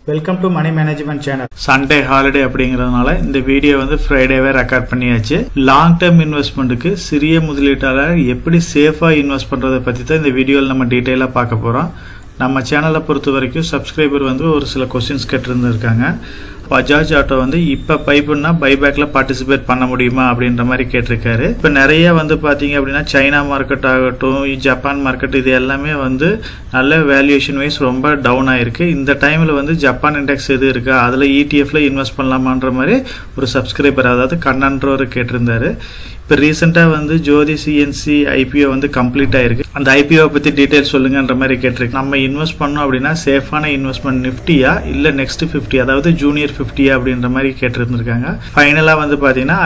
Welcome to money management channel. Sunday holiday அப்படிங்கறதுனால இந்த வீடியோ வந்து ஃப்ரைடேவே ரெக்கார்ட் பண்ணியாச்சு. லாங் டர்ம் இன்வெஸ்ட்மெண்ட்டுக்கு சிறிய முதலீட்டாளர் எப்படி சேஃபா இன்வெஸ்ட் பண்றதை பத்தி தான் இந்த வீடியோவில் நம்ம டீட்டெயிலா பார்க்க போறோம். நம்ம சேனலை பொறுத்த வரைக்கும் சப்ஸ்கிரைபர் வந்து ஒரு சில கொஸ்டின்ஸ் கேட்டிருந்திருக்காங்க. பஜாஜ் ஆட்டோ வந்து இப்ப பைப்புன்னா பைபேக்ல பார்ட்டிசிபேட் பண்ண முடியுமா அப்படின்ற மாதிரி கேட்டிருக்காரு. இப்ப நிறைய வந்து பாத்தீங்க அப்படின்னா சைனா மார்க்கெட் ஆகட்டும், ஜப்பான் மார்க்கெட், இது எல்லாமே வந்து நல்ல வேல்யூவேஷன் வைஸ் ரொம்ப டவுன் ஆயிருக்கு. இந்த டைம்ல வந்து ஜப்பான் இண்டெக்ஸ் எது இருக்கா, அதுல ETF இன்வெஸ்ட் பண்ணலாமான்ற மாதிரி ஒரு சப்ஸ்கிரைபர், அதாவது கண்ணன்றவர் கேட்டிருந்தாரு. இப்போ ரீசெண்டா வந்து ஜோதி சிஎன்சி IPO வந்து கம்ப்ளீட் ஆயிருக்கு. அந்த IPO பத்தி டீடைல் சொல்லுங்கன்ற மாதிரி கேட்டிருக்கு. நம்ம இன்வெஸ்ட் பண்ணோம் அப்படின்னா சேஃபான இன்வெஸ்ட்மெண்ட் நிஃப்டியா இல்ல நெக்ஸ்ட் 50, அதாவது ஜூனியர் 50 அப்படின்ற மாதிரி கேட்டிருந்திருக்காங்க. ஃபைனலா வந்து பாத்தீங்கன்னா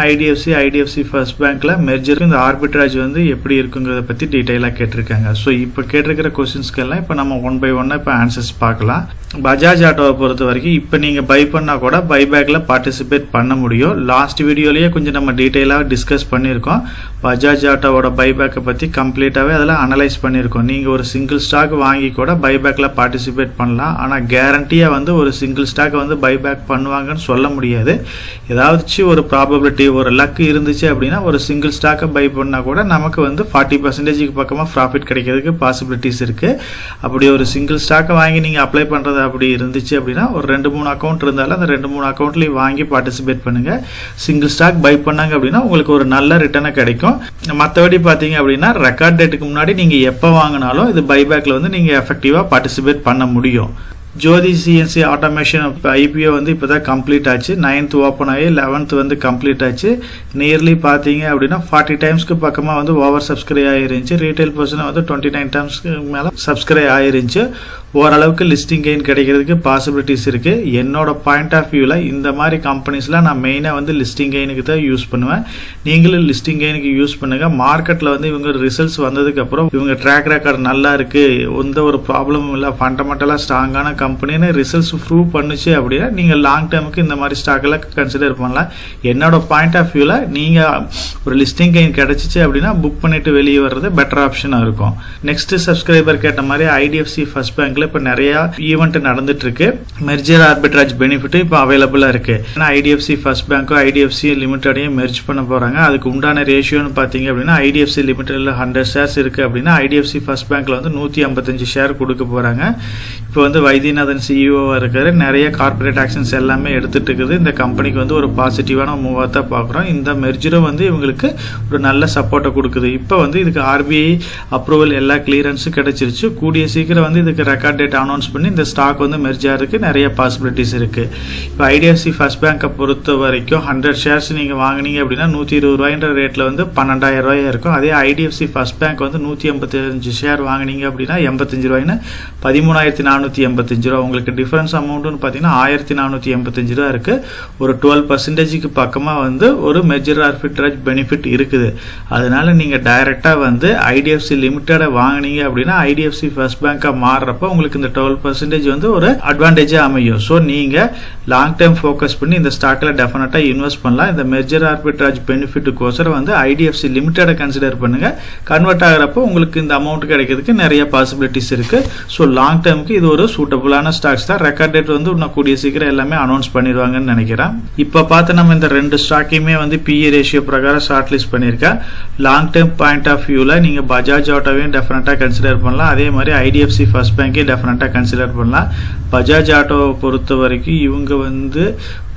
IDFC ஃபர்ஸ்ட் பேங்க்ல மெர்ஜருக்கு இந்த ஆர்பிட்ராஜ் வந்து எப்படி இருக்குங்கிறத பத்தி டீடைலா கேட்டிருக்காங்க. ஸோ இப்போ கேட்டிருக்கிற கொஸ்டின்ஸ்க்கு எல்லாம் இப்போ நம்ம ஒன் பை ஒன்னா இப்போ ஆன்சர்ஸ் பார்க்கலாம். பஜாஜ் ஆட்டோவை பொறுத்த வரைக்கும் இப்போ நீங்க பை பண்ணா கூட பைபேக்ல பார்ட்டிசிபேட் பண்ண முடியும். லாஸ்ட் வீடியோலயே கொஞ்சம் நம்ம டீடைலா டிஸ்கஸ் பண்ணிருக்கோம். பஜாஜ் ஆட்டோவோட பைபேக்கை பத்தி கம்ப்ளீட்டாவே அதெல்லாம் அனலைஸ் பண்ணிருக்கோம். நீங்க ஒரு சிங்கிள் ஸ்டாக் வாங்கி கூட பைபேக்ல பார்ட்டிசிபேட் பண்ணலாம். ஆனா கேரண்டியா வந்து ஒரு சிங்கிள் ஸ்டாக் வந்து பைபேக் பண்ணுவாங்கன்னு சொல்ல முடியாது. ஏதாவது ஒரு ப்ராபபிலிட்டி, ஒரு லக் இருந்துச்சு அப்படின்னா ஒரு சிங்கிள் ஸ்டாக்கை பை பண்ணா கூட நமக்கு வந்து 40% பக்கமா ப்ராஃபிட் கிடைக்கிறதுக்கு பாசிபிலிட்டிஸ் இருக்கு. அப்படி ஒரு சிங்கிள் ஸ்டாக்கை வாங்கி நீங்க அப்ளை பண்றது அப்படி இருந்துச்சு அப்படின்னா ஒரு 2-3 அக்கௌண்ட் இருந்தாலும் அந்த 2-3 அக்கௌண்ட்லயும் வாங்கி பார்ட்டிசிபேட் பண்ணுங்க. சிங்கிள் ஸ்டாக் பை பண்ணாங்க அப்படின்னா உங்களுக்கு ஒரு நல்ல ரிட்டர்ன் கிடைக்கும். மற்றபடி பாத்தீங்க அப்படின்னா ரெக்கார்ட் டேட்டுக்கு முன்னாடி நீங்க எப்ப வாங்கினாலும் இது பைபேக்ல வந்து நீங்க எஃபெக்டிவா பார்ட்டிசிபேட் பண்ண முடியும். ஜோதி சிஎன்சி ஆட்டோமேஷன் IPO வந்து இப்பதான் கம்ப்ளீட் ஆச்சு. 9th ஓபன் ஆகி 11th வந்து கம்ப்ளீட் ஆச்சு. நியர்லி பாத்தீங்க அப்படின்னா 40 டைம்ஸ்க்கு பக்கமா வந்து ஓவர் சப்ஸ்கிரைப் ஆயிருந்துச்சு. ரீட்டைல் பர்சன் வந்து 29 டைம்ஸ்க்கு மேல சப்ஸ்கிரைப் ஆயிருந்துச்சு. ஓரளவுக்கு லிஸ்டிங் கெயின் கிடைக்கிறதுக்கு பாசிபிலிட்டிஸ் இருக்கு. என்னோட பாயிண்ட் ஆஃப் வியூல இந்த மாதிரி கம்பெனிஸ்ல நான் மெயினா வந்து லிஸ்டிங் கெயினுக்கு தான் யூஸ் பண்ணுவேன். நீங்களும் லிஸ்டிங் கெயினுக்கு யூஸ் பண்ணுங்க. மார்க்கெட்ல வந்து இவங்க ரிசல்ட்ஸ் வந்ததுக்கு அப்புறம் இவங்க ட்ராக் ரெக்கார்ட் நல்லா இருக்கு, எந்த ஒரு ப்ராப்ளமும் இல்ல, ஃபண்டமெண்டலா ஸ்ட்ராங்கான கம்பெனின்னு ரிசல்ட்ஸ் ப்ரூவ் பண்ணுச்சு அப்படின்னா நீங்க லாங் டேர்முக்கு இந்த மாதிரி ஸ்டாக் எல்லாம் கன்சிடர் பண்ணலாம். என்னோட பாயிண்ட் ஆஃப் வியூல நீங்க ஒரு லிஸ்டிங் கெயின் கிடைச்சிச்சு அப்படின்னா புக் பண்ணிட்டு வெளியே வர்றது பெட்டர் ஆப்ஷனா இருக்கும். நெக்ஸ்ட் சப்ஸ்கிரைபர் கேட்ட மாதிரி IDFC ஃபர்ஸ்ட் பேங்க்ல இப்ப நிறைய ஈவெண்ட் நடந்துட்டு இருக்கு. மெர்ஜர் ஆர்பிட்ராஜ் பெனிஃபிட் இப்ப அவைலபிளா இருக்கு. IDFC ஃபர்ஸ்ட் பேங்க்கும் IDFC லிமிடெடையும் மெர்ஜ் பண்ண போறாங்க. அதுக்கு உண்டான ரேஷியோன்னு பாத்தீங்க அப்படின்னா IDFC லிமிடெட்ல 100 ஷேர்ஸ் இருக்கு அப்படின்னா IDFC ஃபர்ஸ்ட் பேங்க்ல வந்து 155 ஷேர் கொடுக்க போறாங்க. இப்போ வந்து வைத்தியநாதன் CEO இருக்காரு. நிறைய கார்பரேட் ஆக்ஷன்ஸ் எல்லாமே எடுத்துட்டு இருக்குது. இந்த கம்பெனிக்கு வந்து ஒரு பாசிட்டிவான மூவா தான் பாக்குறோம். இந்த மெர்ஜரும் வந்து இவங்களுக்கு ஒரு நல்ல சப்போர்ட்டை கொடுக்குது. இப்போ வந்து இதுக்கு RBI அப்ரூவல் எல்லா கிளியரன்ஸும் கிடைச்சிருச்சு. கூடிய சீக்கிரம் வந்து இதுக்கு ரெக்கார்ட் டேட் அனௌன்ஸ் பண்ணி இந்த ஸ்டாக் வந்து மெர்ஜ் ஆகிறதுக்கு நிறைய பாசிபிலிட்டிஸ் இருக்கு. இப்போ IDFC ஃபர்ஸ்ட் பேங்கை பொறுத்த வரைக்கும் 100 ஷேர்ஸ் நீங்க வாங்கினீங்க அப்படின்னா 120 ரூபாய்ன்ற ரேட்ல வந்து 12,000 ரூபாய் இருக்கும். அதே IDFC ஃபர்ஸ்ட் பேங்க் வந்து 185 ஷேர் வாங்கினீங்க அப்படின்னா 85 ரூபாய்னு 13,485 ரூபாய். உங்களுக்கு டிஃபரன்ஸ் அமௌண்ட்னு பாத்தீங்கன்னா 1,485 ரூபாய் இருக்கு. ஒரு 12% பக்கமா வந்து ஒரு மெர்ஜர் ஆர்பிட்ராஜ் பெனிஃபிட் இருக்குது. அதனால நீங்க டைரக்டா வந்து IDFC லிமிடெட் வாங்கினீங்க அப்படின்னா IDFC ஃபர்ஸ்ட் பேங்கா மாறுறப்ப உங்களுக்கு இந்த 12% வந்து ஒரு அட்வான்டேஜா அமையும். சோ நீங்க லாங் டேர்ம் ஃபோக்கஸ் பண்ணி இந்த ஸ்டாக்ல டெஃபினட்டா இன்வெஸ்ட் பண்ணலாம். இந்த மெர்ஜர் ஆர்பிட்ராஜ் பெனிஃபிட்டுக்கோசரம் வந்து IDFC லிமிடெட் கன்சிடர் பண்ணுங்க. கன்வெர்ட் ஆகிறப்போ உங்களுக்கு இந்த அமௌண்ட் கிடைக்கிறதுக்கு நிறைய பாசிபிலிட்டிஸ் இருக்கு. சோ லாங் டேர்முக்கு இது ஒரு சூட்டபிளான ஸ்டாக்ஸ் தான். ரெக்கார்ட் டேட் வந்து இன்னும் கூடிய சீக்கிரம் எல்லாமே அனௌன்ஸ் பண்ணிடுவாங்கன்னு நினைக்கிறேன். இப்ப பார்த்து நம்ம இந்த 2 ஸ்டாக்கையுமே வந்து PE ரேஷியோ பிரகாரம் ஷார்ட் லிஸ்ட் பண்ணிருக்கேன். லாங் டேர்ம் பாயிண்ட் ஆஃப் வியூல நீங்க பஜாஜ் ஆட்டோவையும் டெஃபினட்டா கன்சிடர் பண்ணலாம். அதே மாதிரி IDFC ஃபர்ஸ்ட் பேங்கையும் டெஃபினட்டா கன்சிடர் பண்ணலாம். பஜாஜ் ஆட்டோவை பொறுத்த வரைக்கும் இவங்க வந்து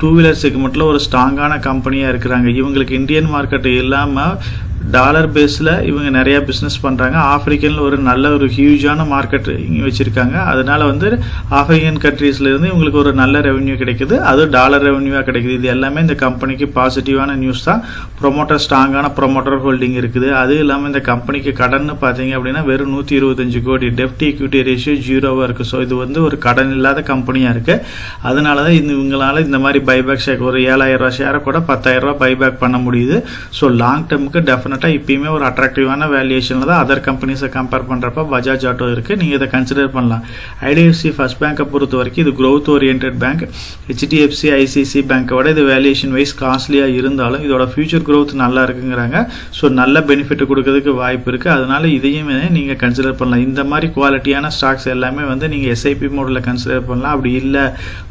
2 வீலர் செக்மெண்ட்ல ஒரு ஸ்ட்ராங்கான கம்பெனியா இருக்கிறாங்க. இவங்களுக்கு இந்தியன் மார்க்கெட் இல்லாம டாலர் பேஸ்ல இவங்க நிறைய பிசினஸ் பண்றாங்க. ஆப்பிரிக்கன்ல ஒரு நல்ல ஒரு ஹியூஜான மார்க்கெட் இங்க வச்சிருக்காங்க. அதனால வந்து ஆப்பிரிக்கன் கண்ட்ரீஸ்ல இருந்து இவங்களுக்கு ஒரு நல்ல ரெவென்யூ கிடைக்குது. அது டாலர் ரெவென்யூவா கிடைக்குது. இது எல்லாமே இந்த கம்பெனிக்கு பாசிட்டிவான நியூஸ் தான். ப்ரொமோட்டர் ஸ்ட்ராங்கான ப்ரொமோட்டர் ஹோல்டிங் இருக்குது. அது இல்லாம இந்த கம்பெனிக்கு கடன் பாத்தீங்க அப்படின்னா வெறும் 125 கோடி, டெப்ட் ஈக்விட்டி ரேஷியோ 0வா இருக்கு. ஸோ இது வந்து ஒரு கடன் இல்லாத கம்பெனியா இருக்கு. அதனாலதான் இவங்களால இந்த மாதிரி பைபேக் ஷேர் ஒரு 7,000 ரூபாய் ஷேரை கூட 10,000 ரூபாய் பைபேக் பண்ண முடியுது. ஸோ லாங் டேர்முக்கு டெஃபினட்டா இப்பயுமே ஒரு அட்ராக்டிவான வேல்யூவேஷன்ல தான் அதர் கம்பெனிஸை கம்பேர் பண்றப்ப பஜாஜ் ஆட்டோ இருக்கு. நீங்க இதை கன்சிடர் பண்ணலாம். ஐடிஎஃப்சி ஃபர்ஸ்ட் பேங்கை பொறுத்த வரைக்கும் இது growth oriented bank. HDFC ICICI பேங்கோட இது வேல்யூவேஷன் வைஸ் காஸ்ட்லியா இருந்தாலும் இதோட ஃபியூச்சர் growth நல்லா இருக்குங்கிறாங்க. ஸோ நல்ல பெனிஃபிட் கொடுக்கறதுக்கு வாய்ப்பு இருக்கு. அதனால இதையும் நீங்க கன்சிடர் பண்ணலாம். இந்த மாதிரி குவாலிட்டியான ஸ்டாக்ஸ் எல்லாமே வந்து நீங்க எஸ்ஐபி மோட்ல கன்சிடர் பண்ணலாம். அப்படி இல்ல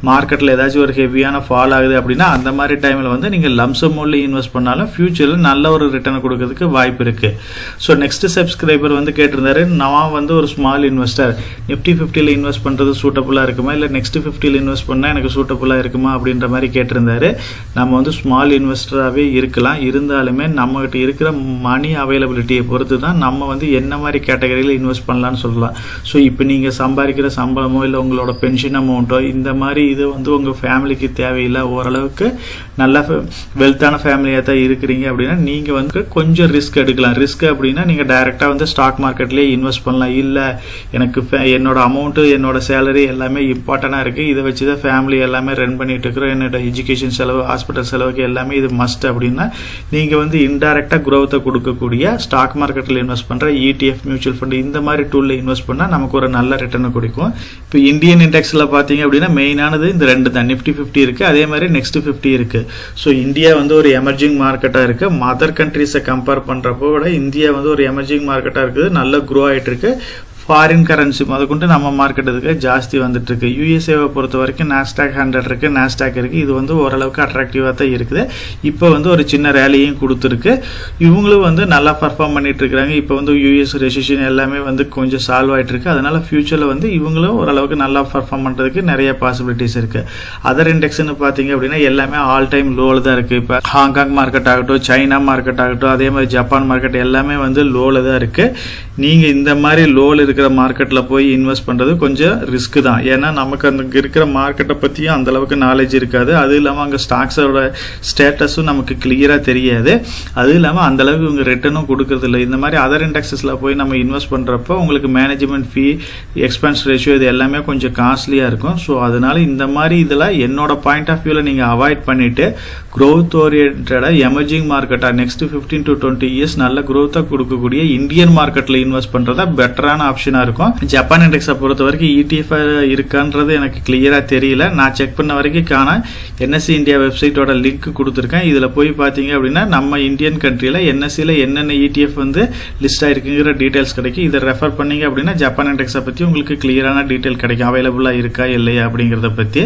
மார்க்கெட்ல ஏதாச்சும் ஒரு ஹெவியான ஃபால் ஆகுது அப்படின்னா அந்த மாதிரி டைம்ல வந்து நீங்க லம்சம் மோட்ல இன்வெஸ்ட் பண்ணாலும் ஃபியூச்சர்ல நல்ல ஒரு ரிட்டர்ன் கொடுக்கறதுக்கு வாய்ப்பு இருக்கு. ஸோ நெக்ஸ்ட் சப்ஸ்கிரைபர் வந்து கேட்டிருந்தாரு, நான் வந்து ஒரு ஸ்மால் இன்வெஸ்டர், நிப்டி 50ல இன்வெஸ்ட் பண்றது சூட்டபுளா இருக்குமா இல்ல நெக்ஸ்ட் 50ல இன்வெஸ்ட் பண்ணா எனக்கு சூட்டபுளா இருக்குமா அப்படின்ற மாதிரி கேட்டிருந்தாரு. நம்ம வந்து ஸ்மால் இன்வெஸ்டராகவே இருக்கலாம். இருந்தாலுமே நம்ம கிட்ட இருக்கிற மணி அவைலபிலிட்டியை பொறுத்து தான் நம்ம வந்து என்ன மாதிரி கேட்டகரியில் இன்வெஸ்ட் பண்ணலாம்னு சொல்லலாம். ஸோ இப்போ நீங்கள் சம்பாதிக்கிற சம்பளமோ இல்லை உங்களோட பென்ஷன் அமௌண்ட்டோ இந்த மாதிரி இது வந்து உங்கள் ஃபேமிலிக்கு தேவையில்லை, ஓரளவுக்கு நல்ல வெல்த்தான ஃபேமிலியாக தான் இருக்கிறீங்க அப்படின்னா நீங்கள் வந்து கொஞ்சம் ரிஸ்க் எடுக்கலாம். ரிஸ்க் அப்படின்னா நீங்கள் டைரெக்டாக வந்து ஸ்டாக் மார்க்கெட்லேயே இன்வெஸ்ட் பண்ணலாம். இல்லை எனக்கு என்னோட அமௌண்ட்டு என்னோட சேலரி எல்லாமே இம்பார்ட்டண்டாக இருக்குது, இதை வச்சு தான் ஃபேமிலி எல்லாமே ரன் பண்ணிட்டு இருக்கிறோம், என்னோட எஜுகேஷன் செலவு ஹாஸ்பிட்டல் செலவுக்கு எல்லாமே இது மஸ்ட் அப்படின்னா நீங்கள் வந்து இன்டைரக்டாக growth-ஐ கொடுக்கக்கூடிய ஸ்டாக் மார்க்கெட்டில் இன்வெஸ்ட் பண்ணுற ETF மியூச்சுவல் ஃபண்ட் இந்த மாதிரி டூலில் இன்வெஸ்ட் பண்ணால் நமக்கு ஒரு நல்ல ரிட்டர்ன் கொடுக்கும். இப்போ இந்தியன் இண்டெக்ஸில் பார்த்தீங்க அப்படின்னா மெயினானது இந்த ரெண்டு தான். நிப்டி 50 இருக்கு, அதே மாதிரி நெக்ஸ்ட் 50 இருக்கு. ஸோ இந்தியா வந்து ஒரு எமர்ஜிங் மார்க்கெட்டாக இருக்கு. மதர் கண்ட்ரிஸை கம்பேர் பண்ணுறப்போ விட இந்தியா வந்து ஒரு எமர்ஜிங் மார்க்கெட்டாக இருக்குது, நல்ல க்ரோ ஆகிட்டு இருக்கு. ஃபாரின் கரன்சி முதற்கொண்டு நம்ம மார்க்கெட்டுக்கு ஜாஸ்தி வந்துட்டு இருக்கு. யூஎஸ்ஏவை பொறுத்த வரைக்கும் நாஸ்டாக் 100 இருக்கு, நாஸ்டாக் இருக்கு. இது வந்து ஓரளவுக்கு அட்ராக்டிவா தான் இருக்குது. இப்போ வந்து ஒரு சின்ன ரேலியும் கொடுத்துருக்கு. இவங்களும் வந்து நல்லா பர்ஃபார்ம் பண்ணிட்டு இருக்காங்க. இப்போ வந்து யூஎஸ் ரெசிஷன் எல்லாமே வந்து கொஞ்சம் சால்வ் ஆயிட்டு இருக்கு. அதனால ஃபியூச்சர்ல வந்து இவங்களும் ஓரளவுக்கு நல்லா பர்ஃபார்ம் பண்றதுக்கு நிறைய பாசிபிலிட்டிஸ் இருக்கு. அதர் இண்டெக்ஸ்னு பாத்தீங்க அப்படின்னா எல்லாமே ஆல் டைம் லோல தான் இருக்கு. இப்போ ஹாங்காங் மார்க்கெட் ஆகட்டும், சைனா மார்க்கெட் ஆகட்டும், அதே மாதிரி ஜப்பான் மார்க்கெட் எல்லாமே வந்து லோல தான் இருக்கு. நீங்க இந்த மாதிரி லோல இருக்கிற மார்க்கெட்ல போய் இன்வெஸ்ட் பண்றது கொஞ்சம் ரிஸ்க் தான். ஏன்னா நமக்கு அங்க இருக்கிற மார்க்கெட்டை பத்தியும் அந்த அளவுக்கு நாலேஜ் இருக்காது. அது இல்லாம அங்க ஸ்டாக்ஸோட ஸ்டேட்டஸும் நமக்கு கிளியரா தெரியாது. அது இல்லாம அந்த அளவுக்கு இவங்க ரிட்டர்னும் கொடுக்கறது இல்லை. இந்த மாதிரி அதர் இண்டெக்ஸஸ்ல போய் நம்ம இன்வெஸ்ட் பண்றப்போ உங்களுக்கு மேனேஜ்மெண்ட் ஃபீ, எக்ஸ்பென்ஸ் ரேஷியோ இது எல்லாமே கொஞ்சம் காஸ்ட்லியா இருக்கும். ஸோ அதனால இந்த மாதிரி இதுல என்னோட பாயிண்ட் ஆஃப் வியூல நீங்க அவாய்ட் பண்ணிட்டு growth oriented எமர்ஜிங் மார்க்கெட்டா நெக்ஸ்ட் 15 to 20 இயர்ஸ் நல்ல growth கொடுக்கக்கூடிய இந்தியன் மார்க்கெட்ல இன்வெஸ்ட் பண்றதா பெட்டரான ஆப்ஷனா இருக்கும். ஜப்பான் இண்டெக்ஸை பொறுத்த வரைக்கும் ETF இருக்கான்றது எனக்கு கிளியரா தெரியல. நான் செக் பண்ண வரைக்கும் காண NSE இந்தியா வெப்சைட்டோட லிங்க் கொடுத்துருக்கேன். இதுல போய் பாத்தீங்க அப்படின்னா நம்ம இந்தியன் கண்ட்ரியில NSEல என்னென்ன ETF வந்து லிஸ்ட் ஆயிருக்குங்கிற டீடைல்ஸ் கிடைக்கும். இதை ரெஃபர் பண்ணீங்க அப்படின்னா ஜப்பான் இண்டெக்ஸை பத்தி உங்களுக்கு கிளியரான டீடைல் கிடைக்கும், அவைலபிளா இருக்கா இல்லையா அப்படிங்கறத பத்தி.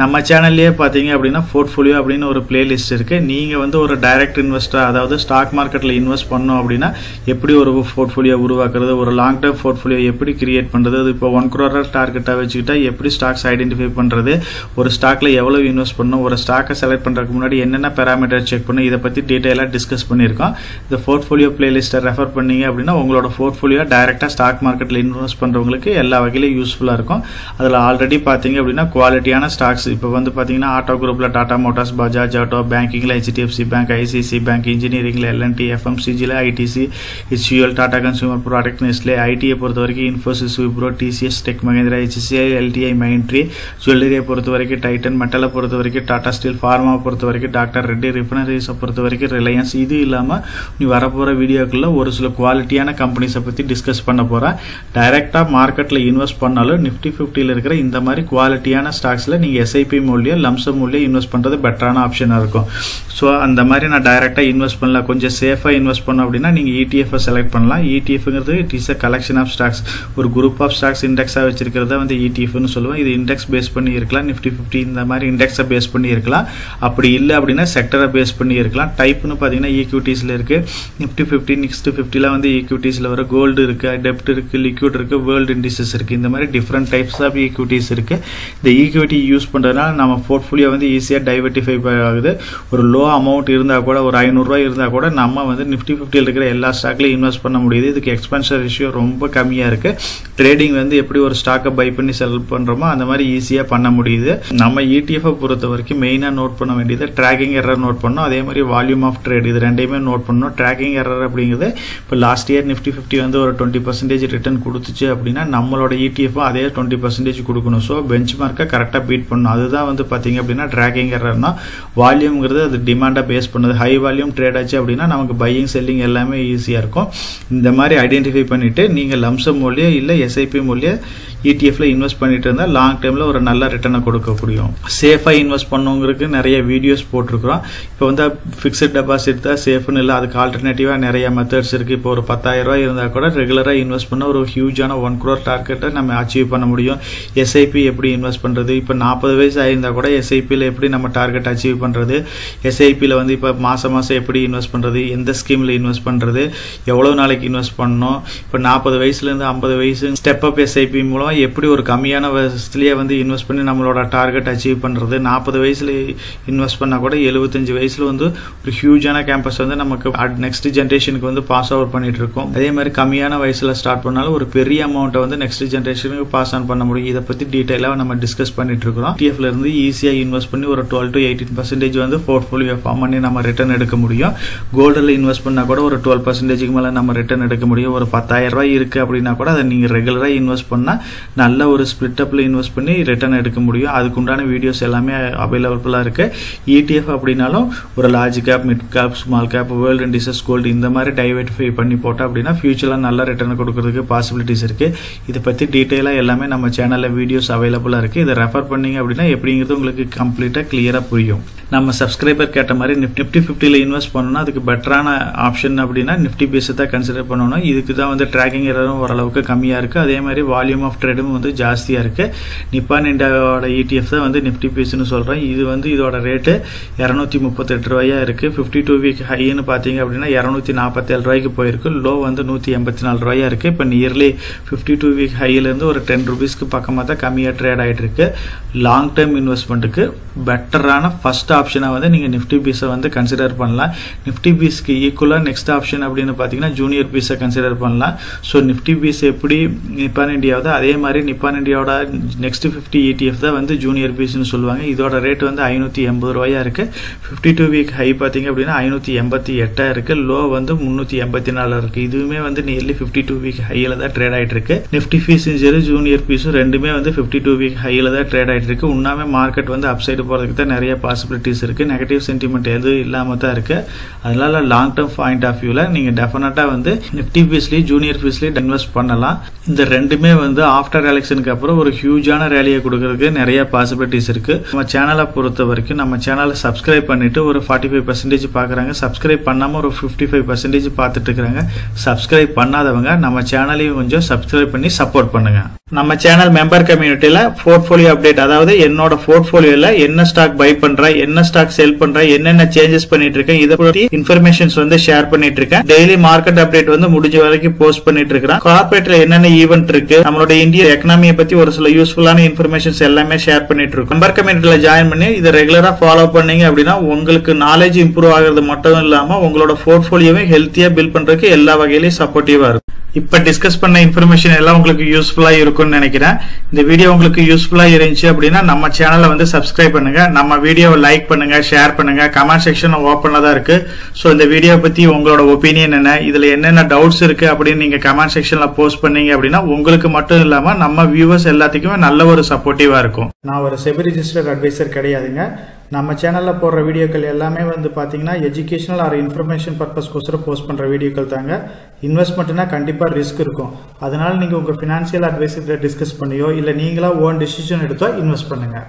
நம்ம சேனல்லயே பாத்தீங்க அப்படின்னா போர்ட்ஃபோலியோ அப்படின்னு ஒரு பிளேலிஸ்ட் இருக்கு. நீங்க வந்து ஒரு டைரக்ட் இன்வெஸ்டர், அதாவது ஸ்டாக் மார்க்கெட்ல இன்வெஸ்ட் பண்ணோம் அப்படின்னா எப்படி ஒரு போர்ட்ஃபோலியோ உருவாக்குறது, ஒரு லாங் டர்ம் போர்ட்ஃபோலியோ எப்படி கிரியேட் பண்றது, அது இப்போ 1 crore டார்கெட்டா வச்சுக்கிட்டா எப்படி ஸ்டாக்ஸ் ஐடென்டிஃபை பண்றது, ஒரு ஸ்டாக்ல எவ்வளவு இன்வெஸ்ட் பண்ணணும், ஒரு ஸ்டாக்கை செலக்ட் பண்றதுக்கு முன்னாடி என்னென்ன பாராமீட்டர் செக் பண்ணணும், இதை பத்தி டீடைலா டிஸ்கஸ் பண்ணியிருக்கோம். இந்த போர்ட்ஃபோலியோ பிளேலிஸ்ட்டை ரெஃபர் பண்ணீங்க அப்படின்னா உங்களோட போர்ட்ஃபோலியோ டைரக்டா ஸ்டாக் மார்க்கெட்ல இன்வெஸ்ட் பண்றவங்களுக்கு எல்லா வகையிலும் யூஸ்ஃபுல்லா இருக்கும். அதுல ஆல்ரெடி பாத்தீங்க அப்படின்னா குவாலிட்டியான ஸ்டாக்ஸ் இப்போ வந்து பாத்தீங்கன்னா ஆட்டோ குரூப்ல டாடா மோட்டார்ஸ், பஜாஜ் ஆட்டோ, பேங்கிங்ல HDFC பேங்க், ஐசிசி பேங்க், இன்ஜினியரிங்ல L&T, FMCGல ITC, HUL, Tata Consumer Product, Nestle, ஐடியை பொறுத்த வரைக்கும் Infosys, Wipro, TCS, Tech Mahindra, HCI, LTI, Mindtree, ஜுவல்லரியை பொறுத்த வரைக்கும் டைட்டன், மெட்டலை பொறுத்த வரைக்கும் டாடா ஸ்டீல், ஃபார்மாவை பொறுத்த வரைக்கும் டாக்டர் ரெட்டி, ரிஃபைனரிஸை பொறுத்த வரைக்கும் ரிலையன்ஸ். இது இல்லாம நீ வரப்போற வீடியோக்குள்ள ஒரு சில குவாலிட்டியான கம்பெனிஸை பத்தி டிஸ்கஸ் பண்ண போறேன். டைரக்டா மார்க்கெட்ல இன்வெஸ்ட் பண்ணாலும் நிப்டி 50ல இருக்கிற இந்த மாதிரி குவாலிட்டியான ஸ்டாக்ஸ்ல நீங்க SIP மூலியம் லம்சம் மூலியம் இன்வெஸ்ட் பண்றது பெட்டரான ஆப்ஷனா இருக்கும். ஸோ அந்த மாதிரி நான் டைரக்டா இன்வெஸ்ட் பண்ணலாம், கொஞ்சம் சேஃபா இன்வெஸ்ட் பண்ணோம் அப்படின்னா நீங்க ETF செலக்ட் பண்ணலாம். ETFங்கிறது it is a collection of stocks, ஒரு குரூப் ஆஃப் ஸ்டாக்ஸ் இண்டெக்ஸா வச்சிருக்கிறத வந்து ETF சொல்லுவோம். இது இண்டெக்ஸ் பேஸ் பண்ணி இருக்கலாம், நிப்டி 50 இந்த மாதிரி இண்டெக்ஸை பேஸ் பண்ணி இருக்கலாம். அப்படி இல்லை அப்படின்னா செக்டரை பேஸ் பண்ணி இருக்கலாம். டைப்னு பாத்தீங்கன்னா ஈக்விட்டிஸ்ல இருக்கு. நிப்டி 50, நெக்ஸ்ட் 50ல வந்து ஈக்விட்டிஸ்ல வர கோல்டு இருக்கு, டெப்ட் இருக்கு, லிக்விட் இருக்கு, வேர்ல்டு இண்டிசஸ் இருக்கு. இந்த மாதிரி டிஃப்ரெண்ட் டைப்ஸ் ஆஃப் ஈக்விட்டிஸ் இருக்கு. இந்த ஈக்விட்டி யூஸ் பண்றதுனால நம்ம போர்ட்ஃபோலியோ வந்து ஈஸியா டைவர்டிஃபை ஆகுது. ஒரு லோ அமௌண்ட் இருந்தா கூட, ஒரு 500 ரூபாய் இருந்தா கூட நம்ம வந்து நிப்டி 50ல இருக்கிற எல்லா ஸ்டாக்லயும் இன்வெஸ்ட் பண்ண முடியுது. இதுக்கு எக்ஸ்பென்ஸ் ரேஷியோ ரொம்ப கம்மி கம்மியா இருக்கு. ட்ரேடிங் வந்து எப்படி ஒரு ஸ்டாக்கை பை பண்ணி செல் பண்றோமோ அந்த மாதிரி ஈஸியா பண்ண முடியுது. நம்ம ETF பொறுத்த வரைக்கும் மெயினா நோட் பண்ண வேண்டியது ட்ராக்கிங் எரர் நோட் பண்ணணும், அதே மாதிரி வால்யூம் ஆஃப் ட்ரேட், இது ரெண்டையுமே நோட் பண்ணணும். ட்ராக்கிங் எரர் அப்படிங்கிறது இப்போ லாஸ்ட் இயர் Nifty 50 வந்து ஒரு 20% ரிட்டர்ன் கொடுத்துச்சு அப்படின்னா நம்மளோட ETF அதே 20% கொடுக்கணும். ஸோ பெஞ்ச் மார்க்கை கரெக்டாக பீட் பண்ணணும். அதுதான் வந்து பார்த்தீங்க அப்படின்னா ட்ராக்கிங் எரர்னா. வால்யூம்ங்கிறது அது டிமாண்டை பேஸ் பண்ணுது. ஹை வால்யூம் ட்ரேட் ஆச்சு அப்படின்னா நமக்கு பையிங் செல்லிங் எல்லாமே ஈஸியாக இருக்கும். இந்த மாதிரி ஐடென்டிஃபை பண்ணிட்டு நீங்கள் லம்சம் மூலியா இல்லை SIP மூலியா ETFல இன்வெஸ்ட் பண்ணிட்டு இருந்தா லாங் டைம்ல ஒரு நல்ல ரிட்டர்னை கொடுக்க முடியும். சேஃபா இன்வெஸ்ட் பண்ணுங்கிறதுக்கு நிறைய வீடியோஸ் போட்டிருக்கிறோம். இப்போ வந்து பிக்ஸட் டெபாசிட் தான் சேஃப்னு இல்லை, அதுக்கு ஆல்டர்னேட்டிவா நிறைய மெத்தட்ஸ் இருக்கு. இப்போ ஒரு 10,000 ரூபாய் இருந்தா கூட ரெகுலரா இன்வெஸ்ட் பண்ண ஒரு ஹியூஜான 1 crore டார்கெட்டை நம்ம அச்சீவ் பண்ண முடியும். SIP எப்படி இன்வெஸ்ட் பண்றது, இப்போ 40 வயசு ஆயிருந்தா கூட SIPல எப்படி நம்ம டார்கெட் அச்சீவ் பண்றது, SIPல வந்து இப்போ மாசம் எப்படி இன்வெஸ்ட் பண்றது, எந்த ஸ்கீம்ல இன்வெஸ்ட் பண்றது, எவ்வளவு நாளைக்கு இன்வெஸ்ட் பண்ணணும், இப்போ 40 வயசுல இருந்து 50 வயசு ஸ்டெப் அப் SIP மூலம் எப்படி ஒரு கம்மியான வயசுலயே வந்து இன்வெஸ்ட் பண்ணி நம்மளோட டார்கெட் அச்சீவ் பண்றது. 40 வயசுல இன்வெஸ்ட் பண்ணா கூட 75 வயசுல வந்து ஒரு ஹியூஜான கேம்பஸ் வந்து நமக்கு நெக்ஸ்ட் ஜெனரேஷனுக்கு வந்து பாஸ் ஓவர் பண்ணிட்டு இருக்கோம். அதே மாதிரி கம்மியான வயசுல ஸ்டார்ட் பண்ணாலும் ஒரு பெரிய அமௌண்ட்டை வந்து நெக்ஸ்ட் ஜெனரேஷனுக்கு பாஸ் ஆன் பண்ண முடியும். இதை பத்தி டீடைலா நம்ம டிஸ்கஸ் பண்ணிட்டு இருக்கோம். ETFல இருந்து ஈஸியா இன்வெஸ்ட் பண்ணி ஒரு 12 to 18% வந்து போர்ட்ஃபோலியோ ஃபார்ம் பண்ணி நம்ம ரிட்டர்ன் எடுக்க முடியும். கோல்டுல இன்வெஸ்ட் பண்ணா கூட ஒரு 12% மேல நம்ம ரிட்டர்ன் எடுக்க முடியும். ஒரு 10,000 ரூபாய் இருக்கு அப்படின்னா கூட அதை நீங்க ரெகுலரா இன்வெஸ்ட் பண்ணா நல்ல ஒரு ஸ்பிளிட் அப்ல இன்வெஸ்ட் பண்ணி ரிட்டர்ன் எடுக்க முடியும். அதுக்குண்டான வீடியோஸ் எல்லாமே அவைலபிளா இருக்கு. ETF அப்படின்னாலும் ஒரு large cap, mid cap, small cap, world indexes, gold இந்த மாதிரி டைவர்சிஃபை பண்ணி போட்டா அப்படின்னா ஃபியூச்சர்ல நல்ல ரிட்டர்ன் கொடுக்கறதுக்கு பாசிபிலிட்டிஸ் இருக்கு. இதை பத்தி டீடைலா எல்லாமே நம்ம சேனல்ல வீடியோஸ் அவைலபிளா இருக்கு. இதை ரெஃபர் பண்ணீங்க அப்படின்னா எப்படிங்கிறது உங்களுக்கு கம்ப்ளீட்டா கிளியரா புரியும். நம்ம சப்ஸ்கிரைபர் கேட்ட மாதிரி Nifty 50ல இன்வெஸ்ட் பண்ணணும்னா அதுக்கு பெட்டரான ஆப்ஷன் அப்படின்னா Nifty பேஸ் தான் கன்சிடர் பண்ணணும். இதுக்கு தான் வந்து ட்ராக்கிங் எரரும் ஓரளவுக்கு கம்மியா இருக்கு. அதே மாதிரி வால்யூம் ஆஃப் ட்ரேடும் வந்து ஜாஸ்தியா இருக்கு. நிப்பான் இந்தியாவோட ETF தான் வந்து Nifty பேஸ்னு சொல்றேன். இது வந்து இதோட ரேட்டு 238 ரூபாயா இருக்கு. 52 வீக் ஹைன்னு பாத்தீங்க அப்படின்னா 247 ரூபாய்க்கு போயிருக்கு. லோ வந்து 184 ரூபாயா இருக்கு. இப்போ நியர்லி 52 வீக் ஹைல இருந்து ஒரு 10 ரூபீஸ்க்கு பக்கமா தான் கம்மியா ட்ரேட் ஆயிட்டு இருக்கு. லாங் டர்ம் இன்வெஸ்ட்மெண்ட்டுக்கு பெட்டரான ஃபர்ஸ்ட் ஆப்ஷனா வந்து நீங்க Nifty பீஸை வந்து கன்சிடர் பண்ணலாம். Nifty பீஸ்க்கு ஈக்குவலா நெக்ஸ்ட் ஆப்ஷன் அப்படின்னு பாத்தீங்கன்னா ஜூனியர் பீஸை கன்சிடர் பண்ணலாம். ஸோ Nifty பீஸ் எப்படி நிப்பான் இந்தியாவது அதே மாதிரி நிப்பான் இந்தியாவோட நெக்ஸ்ட் 50 ETF தான் வந்து ஜூனியர் பீஸ்னு சொல்லுவாங்க. இதோட ரேட் வந்து 580 ரூபாயா இருக்கு. 52 வீக் ஹை பாத்தீங்க அப்படின்னா 588 இருக்கு. லோ வந்து 384 இருக்கு. இதுவுமே வந்து நியர்லி 52 வீக் ஹைல தான் ட்ரேட் ஆயிட்டு இருக்கு. Nifty பீஸும் சரி ஜூனியர் பீஸும் ரெண்டுமே வந்து 52 வீக் ஹைல தான் ட்ரேட் ஆயிட்டு இருக்கு. உண்மையாவே மார்க்கெட் வந்து அப்சைடு போறதுக்கு தான் நிறைய பாசிபிலிட்டிஸ் இருக்கு. நெகட்டிவ் சென்டிமெண்ட் எதுவும் இல்லாம தான் இருக்கு. அதனால லாங் டர்ம் பாயிண்ட் ஆஃப் வியூல நீங்க டெஃபினட்டா வந்து Nifty பீஸ்லயும் ஜூனியர் பீஸ்லயும் இன்வெஸ்ட் பண்ணலாம். இந்த ரெண்டுமே வந்து ஆஃப்டர் எலெக்ஷனுக்கு அப்புறம் ஒரு ஹியூஜான ரேலியை கொடுக்கறதுக்கு நிறைய பாசிபிலிட்டிஸ் இருக்கு. நம்ம சேனலை பொறுத்த வரைக்கும் நம்ம சேனலை சப்ஸ்கிரைப் பண்ணிட்டு ஒரு 45% பாக்குறாங்க. சப்ஸ்கிரைப் பண்ணாம ஒரு 55% பார்த்துட்டு இருக்காங்க. சப்ஸ்கிரைப் பண்ணாதவங்க நம்ம சேனலையும் கொஞ்சம் சப்ஸ்கிரைப் பண்ணி சப்போர்ட் பண்ணுங்க. நம்ம சேனல் மெம்பர் கம்யூனிட்டியில போர்ட்ஃபோலியோ அப்டேட், அதாவது என்னோட போர்ட்ஃபோலியோல என்ன ஸ்டாக் பை பண்றேன், என்ன ஸ்டாக் செல் பண்றேன், என்னென்ன சேஞ்சஸ் பண்ணிட்டு இருக்கேன், இதை பத்தி இன்ஃபர்மேஷன்ஸ் வந்து ஷேர் பண்ணிட்டு இருக்கேன். டெய்லி மார்க்கெட் அப்டேட் வந்து முடிஞ்ச வரைக்கும் போஸ்ட் பண்ணிட்டு இருக்கேன். கார்பரேட்ல என்னென்ன ஈவென்ட் இருக்கு, நம்மளோட இந்திய எக்கனாமியை பத்தி ஒரு சில யூஸ்ஃபுல்லான இன்ஃபர்மேஷன்ஸ் எல்லாமே ஷேர் பண்ணிட்டு இருக்கோம். மெம்பர் கம்யூனிட்டியில ஜாயின் பண்ணி இதை ரெகுலரா ஃபாலோ பண்ணீங்க அப்படின்னா உங்களுக்கு நாலேஜ் இம்ப்ரூவ் ஆகிறது மட்டும் இல்லாம உங்களோட போர்ட்ஃபோலியோவை ஹெல்த்தியா பில்ட் பண்றதுக்கு எல்லா வகையிலும் சப்போர்ட்டிவா இருக்கும். இப்ப டிஸ்கஸ் பண்ண இன்ஃபர்மேஷன் எல்லாம் உங்களுக்கு யூஸ்ஃபுல்லா இருக்கும்னு நினைக்கிறேன். இந்த வீடியோ உங்களுக்கு யூஸ்ஃபுல்லா இருந்துச்சு அப்படின்னா நம்ம சேனலை வந்து சப்ஸ்கிரைப் பண்ணுங்க, நம்ம வீடியோவை லைக் பண்ணுங்க, ஷேர் பண்ணுங்க. கமெண்ட் செக்ஷன் ஓப்பன்ல தான் இருக்கு. சோ இந்த வீடியோ பத்தி உங்களோட ஒப்பீனியன் என்ன, இதுல என்னென்ன டவுட்ஸ் இருக்கு அப்படின்னு நீங்க கமெண்ட் செக்ஷன்ல போஸ்ட் பண்ணீங்க அப்படின்னா உங்களுக்கு மட்டும் இல்லாம நம்ம வியூவர்ஸ் எல்லாத்துக்குமே நல்ல ஒரு சப்போர்ட்டிவா இருக்கும். நான் ஒரு செபி ரிஜிஸ்டர்ட் அட்வைசர் கிடையாதுங்க. நம்ம சேனலில் போடுற வீடியோக்கள் எல்லாமே வந்து பார்த்தீங்கன்னா எஜுகேஷனல் ஆர் இன்ஃபர்மேஷன் பர்பஸ்க்கோசரம் போஸ்ட் பண்ணுற வீடியோக்கள் தாங்க. இன்வெஸ்ட்மெண்ட்னா கண்டிப்பாக ரிஸ்க் இருக்கும். அதனால நீங்கள் உங்கள் ஃபினான்ஷியல் அட்வைசர்கிட்ட டிஸ்கஸ் பண்ணியோ இல்லை நீங்களா ஓன் டிசிஷன் எடுத்தோ இன்வெஸ்ட் பண்ணுங்கள்.